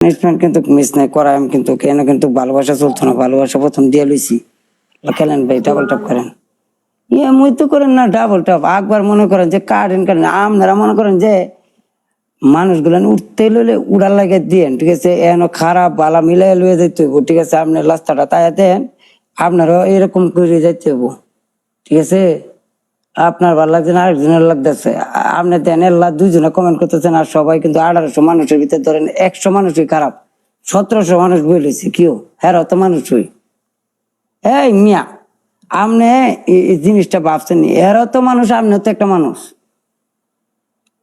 Punishment কিন্তু miss নাই করা, আমি কিন্তু কেন কিন্তু ভালোবাসা চলতো না, ভালোবাসা প্রথম দিয়ে লইছি। খেলেন ভাই, ডাবল টপ করেন। মুই তো করেন না ডাবল টপ, একবার মনে করেন যে কাটেন আপনারা মনে করেন যে মানুষগুলো উঠতে লইলে উড়ার লাগে দিয়েন, ঠিক আছে, এন খারাপ বালা মিলাই লইয়া যাইতে হইব, ঠিক আছে, আপনার রাস্তাটা তাই দেন, আপনারও এরকম করে যাইতে হইব, ঠিক আছে। আপনার ভালো লাগছে না, আরেকজনের লাগতেছে, আপনি দেন এল্লা দুইজনে কমেন্ট করতেছেন, আর সবাই কিন্তু 1800 মানুষের ভিতরে ধরেন 100 মানুষই খারাপ, 1700 মানুষ বলেছে কেউ হ্যাঁ অত মানুষই। এই মিয়া, আপনি এই জিনিসটা ভাবছেন, এরাও তো মানুষ, আপনিও তো একটা মানুষ।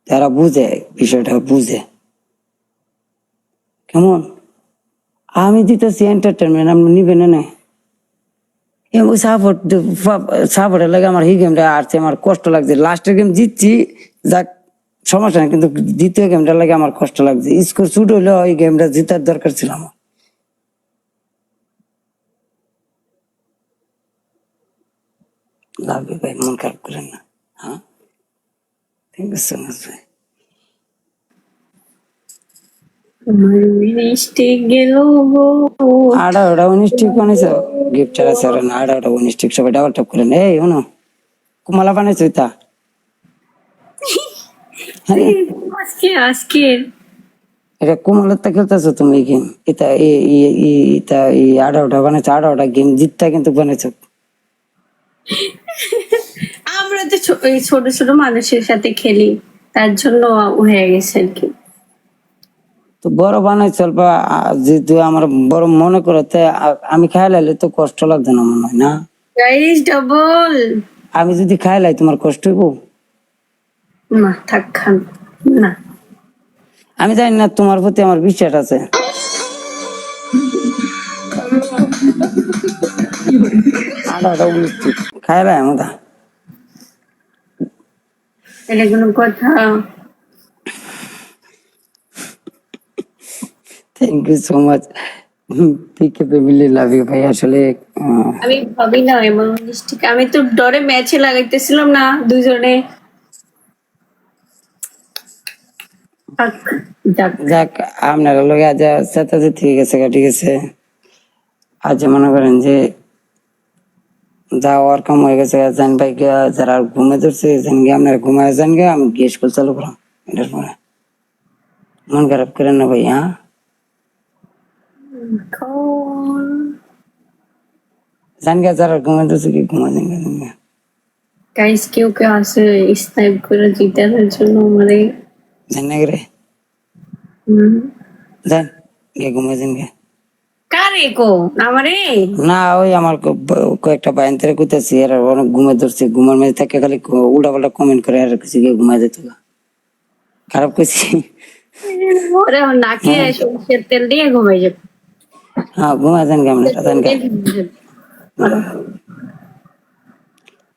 তারা বুঝে, বিষয়টা বুঝে কেমন। আমি দিতেছি এন্টারটেনমেন্ট, আপনি নিবেন না। সাপোর্টের লাগে আমার এই গেমটা আসছে, আমার কষ্ট লাগছে। লাস্টের গেম জিতছি, যাক সমস্যা নেই, কিন্তু দ্বিতীয় গেমটা লাগে আমার কষ্ট লাগছে। স্কোর শুট হইলেও এই গেমটা জিতার দরকার ছিল আমার। লাভ ভাই, মন খারাপ করেন না। হ্যাঁ, থ্যাংক ইউ সো মাচ ভাই। আড়া ওটা 19 টিক বানাইছো, গিফট ছাড়া ছাড়া না, আড়া ওটা 19 টিক, সবাই ডাবল টপ করেন। এই শোনো, কুমালা বানাইছো তা আজকে এটা কুমালের তা খেলতেছো তুমি গেম, এটা এটা এই 18টা বানাইছো, 18টা গেম জিতটা কিন্তু বানাইছো। আমরা তো ছোট ছোট মানুষের সাথে খেলি, তার জন্য হয়ে গেছে আর কি। তো বড় বানাইছো, বা যেহেতু আমার বড় মনে করতে আমি খাই লাইলে তো কষ্ট লাগবে না মনে হয় না। গাইস ডাবল, আমি যদি খাই লাই তোমার কষ্ট হইব? না থাক, খান না। আমি জানি না, তোমার প্রতি আমার বিশ্বাস আছে। খাই লাই আমরা, এটা কোনো কথা? Thank you so much, PK family love you ভাই। আসলে আমি ভাবি না এমন মিষ্টিকে, আমি তো ডরে ম্যাচে লাগাইতেছিলাম না দুইজনে। যাক, আপনারা লোক আজ চেতাতে ঠিক আছে, ঠিক আছে। আজ মনে করেন যে যা ওয়ার কাম হয়ে গেছে, জান ভাই যারা ঘুমে ধরছে জান গে, আপনারা ঘুমায় যান গে, আমি গিয়ে স্কুল চালু করাম। এটার পরে মন খারাপ করেন না ভাই। হ্যাঁ, জান গে, যারা ঘুমে ধরছে কি ঘুমা যান গে, গাইস কেউ কেউ আছে স্নাইপ করে জিতানোর জন্য মানে জান না রে, জান গে ঘুমা যান গে। কারে কো আমারে? না, ওই আমার কয়েকটা বায়ন্তরে কুতেছি, এরা অনেক ঘুমে ধরছে, ঘুমের মধ্যে থাকে খালি উল্টা পাল্টা কমেন্ট করে, আর কিছু গিয়ে ঘুমায় যেত। খারাপ করছি? ওরে নাকে সরষের তেল দিয়ে ঘুমাই যাবে। হ্যাঁ, ঘুমায় যান গে, আমরা জান গে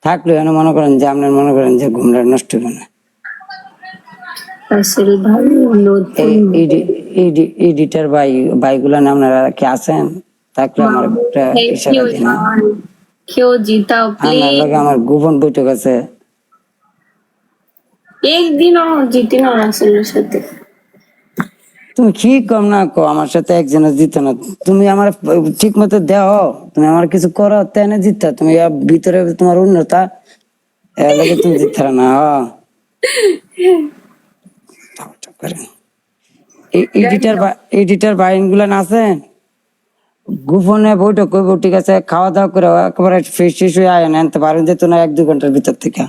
থাকলে এনে মনে করেন যে আপনার মনে করেন যে ঘুমটা নষ্ট হবে না। এডিটার ভাইগুলা আপনারা কি আছেন? থাকলে আমার একটা ইশারা দিন। কেউ জিতাও আপনার লগে আমার গোপন বৈঠক আছে। একদিনও জিতি না রাসেলের সাথে। তুমি কি কম না কো, আমার সাথে একজনের জিত না, তুমি আমার ঠিক মতো দেও, তুমি আমার কিছু করো তেনে জিততা, তুমি ভিতরে তোমার উন্নতা এর লাগে তুমি জিততে না। এডিটার বাইন গুলা আছেন, গোপনে বৈঠক করবো, ঠিক আছে, খাওয়া দাওয়া করে একেবারে ফ্রেশ হয়ে আয় আনতে পারেন যেত না 1-2 ঘন্টার ভিতর থেকে।